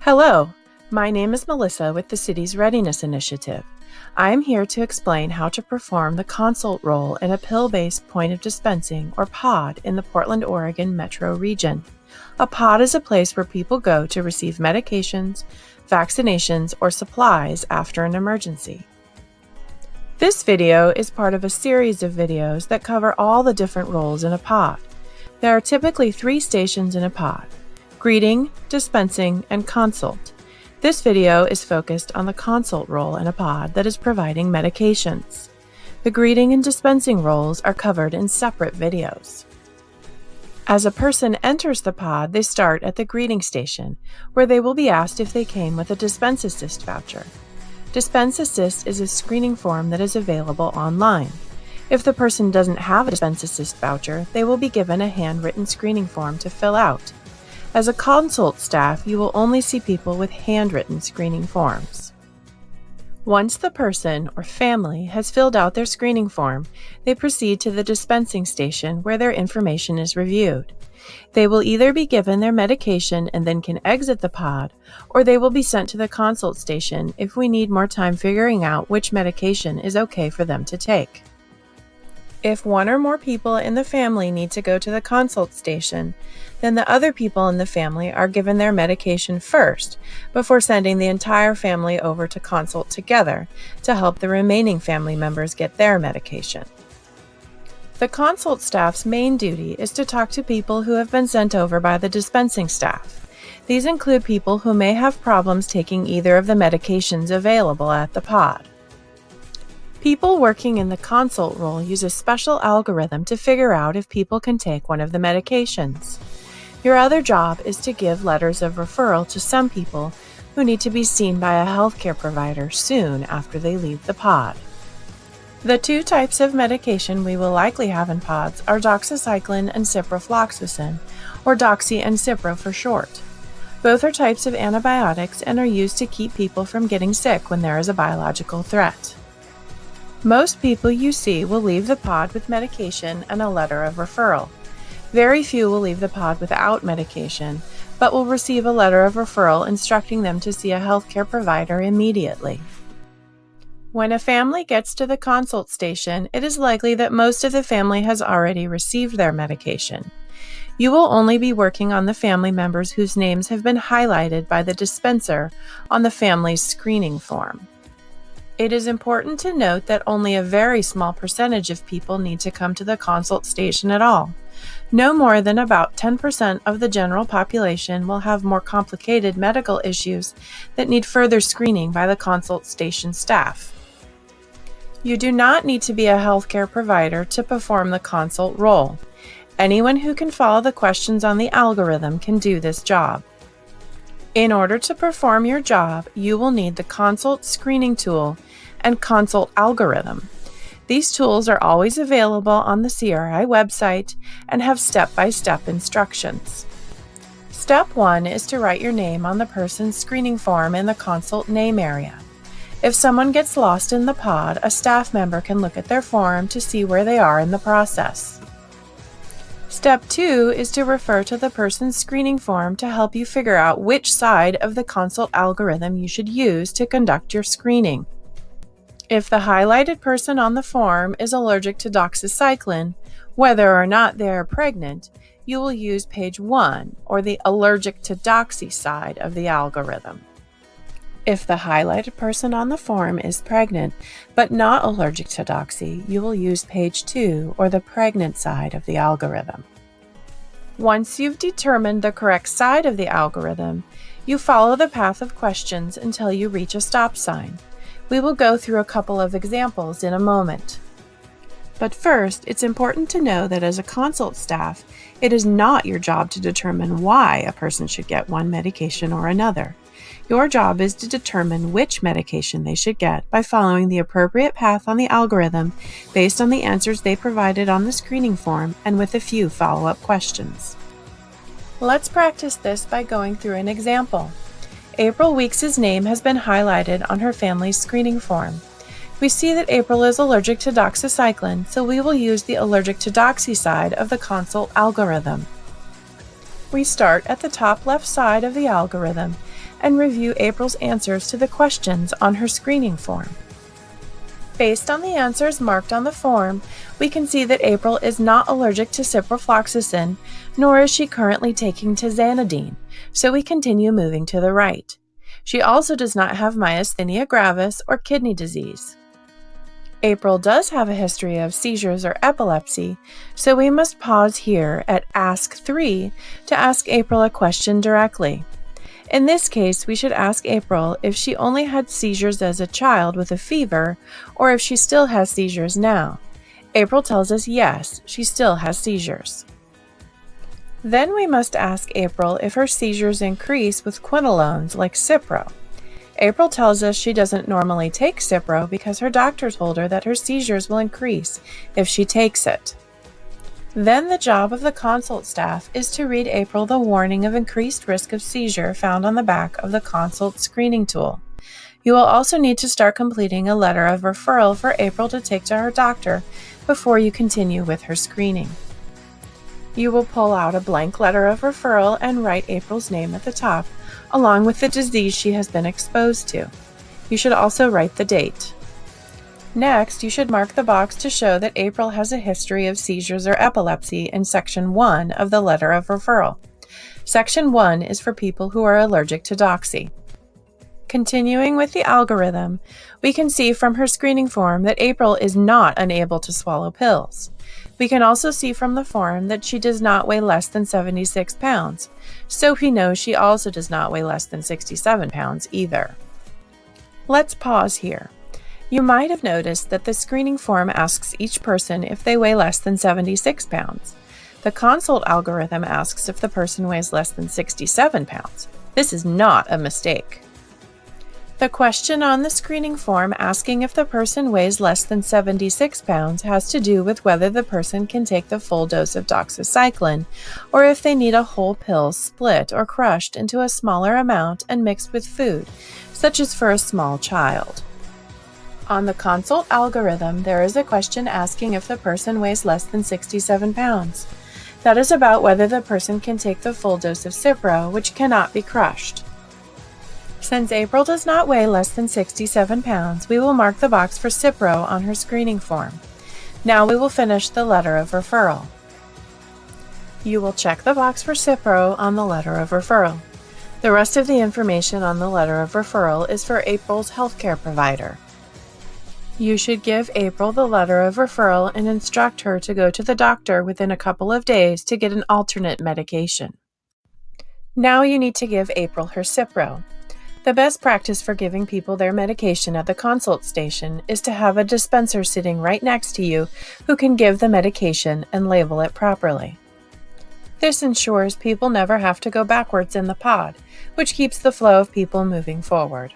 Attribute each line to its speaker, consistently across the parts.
Speaker 1: Hello, my name is Melissa with the city's Readiness Initiative. I am here to explain how to perform the consult role in a pill-based point of dispensing, or POD, in the Portland, Oregon metro region. A POD is a place where people go to receive medications, vaccinations, or supplies after an emergency. This video is part of a series of videos that cover all the different roles in a POD. There are typically 3 stations in a POD: greeting, dispensing, and consult. This video is focused on the consult role in a POD that is providing medications. The greeting and dispensing roles are covered in separate videos. As a person enters the POD, they start at the greeting station, where they will be asked if they came with a Dispense Assist voucher. Dispense Assist is a screening form that is available online. If the person doesn't have a Dispense Assist voucher, they will be given a handwritten screening form to fill out. As a consult staff, you will only see people with handwritten screening forms. Once the person or family has filled out their screening form, they proceed to the dispensing station where their information is reviewed. They will either be given their medication and then can exit the POD, or they will be sent to the consult station if we need more time figuring out which medication is okay for them to take. If one or more people in the family need to go to the consult station, then the other people in the family are given their medication first before sending the entire family over to consult together to help the remaining family members get their medication. The consult staff's main duty is to talk to people who have been sent over by the dispensing staff. These include people who may have problems taking either of the medications available at the POD. People working in the consult role use a special algorithm to figure out if people can take one of the medications. Your other job is to give letters of referral to some people who need to be seen by a healthcare provider soon after they leave the POD. The 2 types of medication we will likely have in PODs are doxycycline and ciprofloxacin, or Doxy and Cipro for short. Both are types of antibiotics and are used to keep people from getting sick when there is a biological threat. Most people you see will leave the POD with medication and a letter of referral. Very few will leave the POD without medication, but will receive a letter of referral instructing them to see a healthcare provider immediately. When a family gets to the consult station, it is likely that most of the family has already received their medication. You will only be working on the family members whose names have been highlighted by the dispenser on the family's screening form. It is important to note that only a very small percentage of people need to come to the consult station at all. No more than about 10% of the general population will have more complicated medical issues that need further screening by the consult station staff. You do not need to be a healthcare provider to perform the consult role. Anyone who can follow the questions on the algorithm can do this job. In order to perform your job, you will need the consult screening tool and consult algorithm. These tools are always available on the CRI website and have step-by-step instructions. Step 1 is to write your name on the person's screening form in the consult name area. If someone gets lost in the POD, a staff member can look at their form to see where they are in the process. Step 2 is to refer to the person's screening form to help you figure out which side of the consult algorithm you should use to conduct your screening. If the highlighted person on the form is allergic to doxycycline, whether or not they are pregnant, you will use page 1, or the allergic to doxy side of the algorithm. If the highlighted person on the form is pregnant but not allergic to doxy, you will use page 2, or the pregnant side of the algorithm. Once you've determined the correct side of the algorithm, you follow the path of questions until you reach a stop sign. We will go through a couple of examples in a moment. But first, it's important to know that as a consult staff, it is not your job to determine why a person should get one medication or another. Your job is to determine which medication they should get by following the appropriate path on the algorithm based on the answers they provided on the screening form and with a few follow-up questions. Let's practice this by going through an example. April Weeks' name has been highlighted on her family's screening form. We see that April is allergic to doxycycline, so we will use the allergic to doxy side of the consult algorithm. We start at the top left side of the algorithm and review April's answers to the questions on her screening form. Based on the answers marked on the form, we can see that April is not allergic to ciprofloxacin, nor is she currently taking tizanidine, so we continue moving to the right. She also does not have myasthenia gravis or kidney disease. April does have a history of seizures or epilepsy, so we must pause here at Ask 3 to ask April a question directly. In this case, we should ask April if she only had seizures as a child with a fever, or if she still has seizures now. April tells us yes, she still has seizures. Then we must ask April if her seizures increase with quinolones like Cipro. April tells us she doesn't normally take Cipro because her doctor told her that her seizures will increase if she takes it. Then the job of the consult staff is to read April the warning of increased risk of seizure found on the back of the consult screening tool. You will also need to start completing a letter of referral for April to take to her doctor before you continue with her screening. You will pull out a blank letter of referral and write April's name at the top, along with the disease she has been exposed to. You should also write the date. Next, you should mark the box to show that April has a history of seizures or epilepsy in Section 1 of the letter of referral. Section 1 is for people who are allergic to doxy. Continuing with the algorithm, we can see from her screening form that April is not unable to swallow pills. We can also see from the form that she does not weigh less than 76 pounds, so we know she also does not weigh less than 67 pounds either. Let's pause here. You might have noticed that the screening form asks each person if they weigh less than 76 pounds. The consult algorithm asks if the person weighs less than 67 pounds. This is not a mistake. The question on the screening form asking if the person weighs less than 76 pounds has to do with whether the person can take the full dose of doxycycline, or if they need a whole pill split or crushed into a smaller amount and mixed with food, such as for a small child. On the consult algorithm, there is a question asking if the person weighs less than 67 pounds. That is about whether the person can take the full dose of Cipro, which cannot be crushed. Since April does not weigh less than 67 pounds, we will mark the box for Cipro on her screening form. Now we will finish the letter of referral. You will check the box for Cipro on the letter of referral. The rest of the information on the letter of referral is for April's healthcare provider. You should give April the letter of referral and instruct her to go to the doctor within a couple of days to get an alternate medication. Now you need to give April her Cipro. The best practice for giving people their medication at the consult station is to have a dispenser sitting right next to you who can give the medication and label it properly. This ensures people never have to go backwards in the pod, which keeps the flow of people moving forward.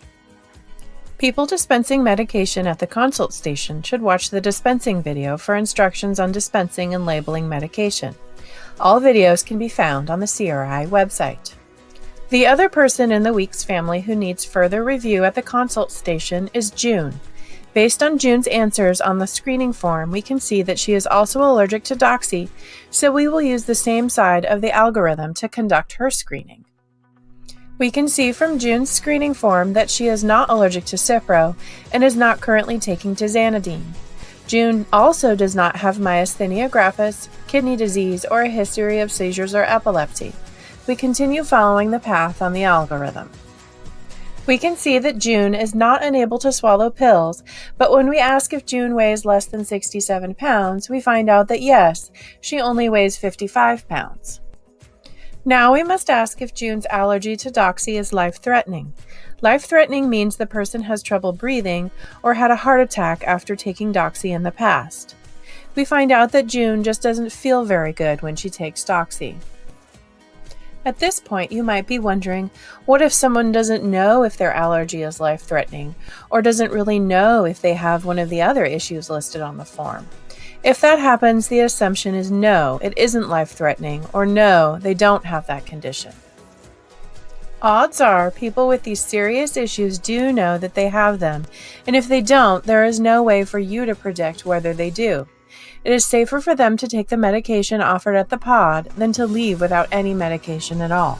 Speaker 1: People dispensing medication at the consult station should watch the dispensing video for instructions on dispensing and labeling medication. All videos can be found on the CRI website. The other person in the Weeks family who needs further review at the consult station is June. Based on June's answers on the screening form, we can see that she is also allergic to doxy, so we will use the same side of the algorithm to conduct her screening. We can see from June's screening form that she is not allergic to Cipro and is not currently taking tizanidine. June also does not have myasthenia gravis, kidney disease, or a history of seizures or epilepsy. We continue following the path on the algorithm. We can see that June is not unable to swallow pills, but when we ask if June weighs less than 67 pounds, we find out that yes, she only weighs 55 pounds. Now we must ask if June's allergy to doxy is life-threatening. Life-threatening means the person has trouble breathing or had a heart attack after taking doxy in the past. We find out that June just doesn't feel very good when she takes doxy. At this point, you might be wondering, what if someone doesn't know if their allergy is life-threatening, or doesn't really know if they have one of the other issues listed on the form? If that happens, the assumption is no, it isn't life-threatening, or no, they don't have that condition. Odds are people with these serious issues do know that they have them, and if they don't, there is no way for you to predict whether they do. It is safer for them to take the medication offered at the pod than to leave without any medication at all.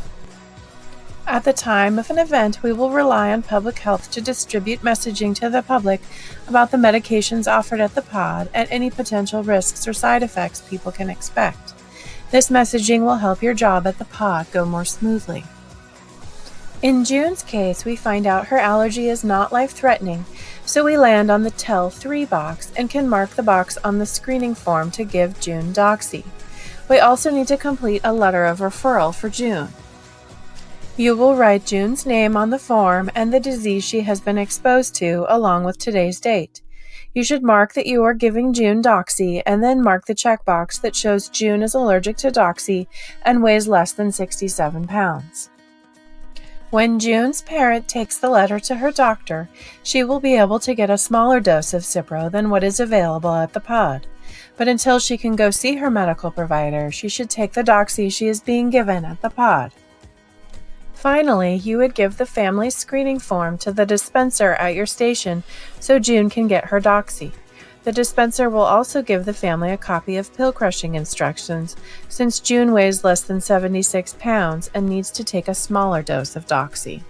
Speaker 1: At the time of an event, we will rely on public health to distribute messaging to the public about the medications offered at the pod and any potential risks or side effects people can expect. This messaging will help your job at the pod go more smoothly. In June's case, we find out her allergy is not life-threatening, so we land on the Tell 3 box and can mark the box on the screening form to give June Doxy. We also need to complete a letter of referral for June. You will write June's name on the form and the disease she has been exposed to along with today's date. You should mark that you are giving June Doxy and then mark the checkbox that shows June is allergic to Doxy and weighs less than 67 pounds. When June's parent takes the letter to her doctor, she will be able to get a smaller dose of Cipro than what is available at the pod. But until she can go see her medical provider, she should take the Doxy she is being given at the pod. Finally, you would give the family screening form to the dispenser at your station so June can get her Doxy. The dispenser will also give the family a copy of pill crushing instructions since June weighs less than 76 pounds and needs to take a smaller dose of Doxy.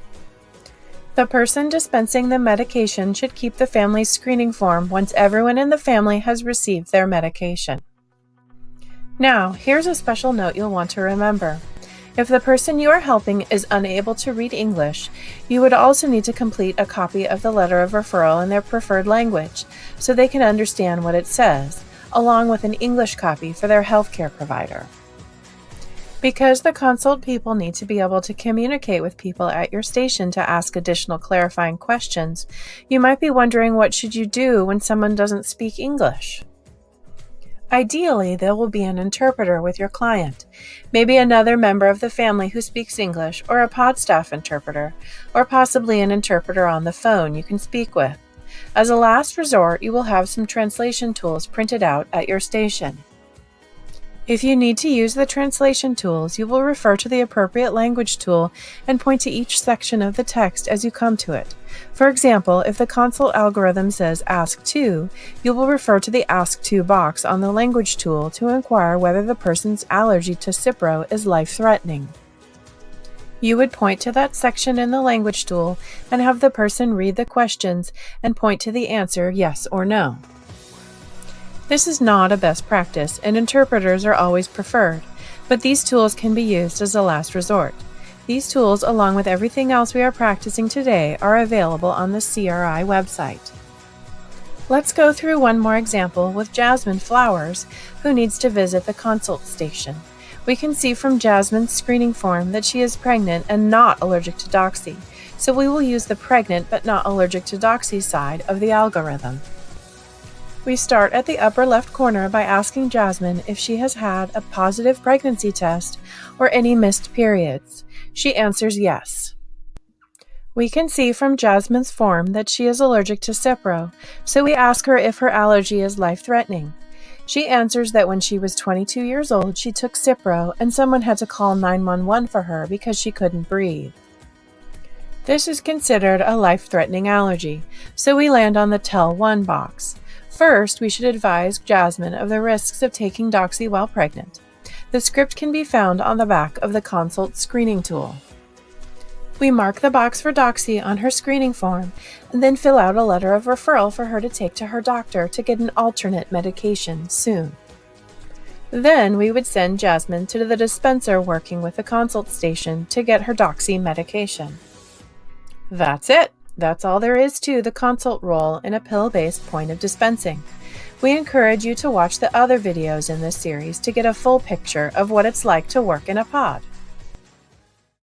Speaker 1: The person dispensing the medication should keep the family's screening form once everyone in the family has received their medication. Now, here's a special note you'll want to remember. If the person you are helping is unable to read English, you would also need to complete a copy of the letter of referral in their preferred language so they can understand what it says, along with an English copy for their healthcare provider. Because the consult people need to be able to communicate with people at your station to ask additional clarifying questions, you might be wondering what should you do when someone doesn't speak English. Ideally, there will be an interpreter with your client, maybe another member of the family who speaks English, or a pod staff interpreter, or possibly an interpreter on the phone you can speak with. As a last resort, you will have some translation tools printed out at your station. If you need to use the translation tools, you will refer to the appropriate language tool and point to each section of the text as you come to it. For example, if the consult algorithm says Ask To, you will refer to the Ask To box on the language tool to inquire whether the person's allergy to Cipro is life-threatening. You would point to that section in the language tool and have the person read the questions and point to the answer yes or no. This is not a best practice, and interpreters are always preferred, but these tools can be used as a last resort. These tools, along with everything else we are practicing today, are available on the CRI website. Let's go through one more example with Jasmine Flowers, who needs to visit the consult station. We can see from Jasmine's screening form that she is pregnant and not allergic to Doxy, so we will use the pregnant but not allergic to Doxy side of the algorithm. We start at the upper left corner by asking Jasmine if she has had a positive pregnancy test or any missed periods. She answers yes. We can see from Jasmine's form that she is allergic to Cipro, so we ask her if her allergy is life-threatening. She answers that when she was 22 years old, she took Cipro and someone had to call 911 for her because she couldn't breathe. This is considered a life-threatening allergy, so we land on the Tell 1 box. First, we should advise Jasmine of the risks of taking Doxy while pregnant. The script can be found on the back of the consult screening tool. We mark the box for Doxy on her screening form and then fill out a letter of referral for her to take to her doctor to get an alternate medication soon. Then we would send Jasmine to the dispenser working with the consult station to get her Doxy medication. That's it. That's all there is to the consult role in a pill-based point of dispensing. We encourage you to watch the other videos in this series to get a full picture of what it's like to work in a pod.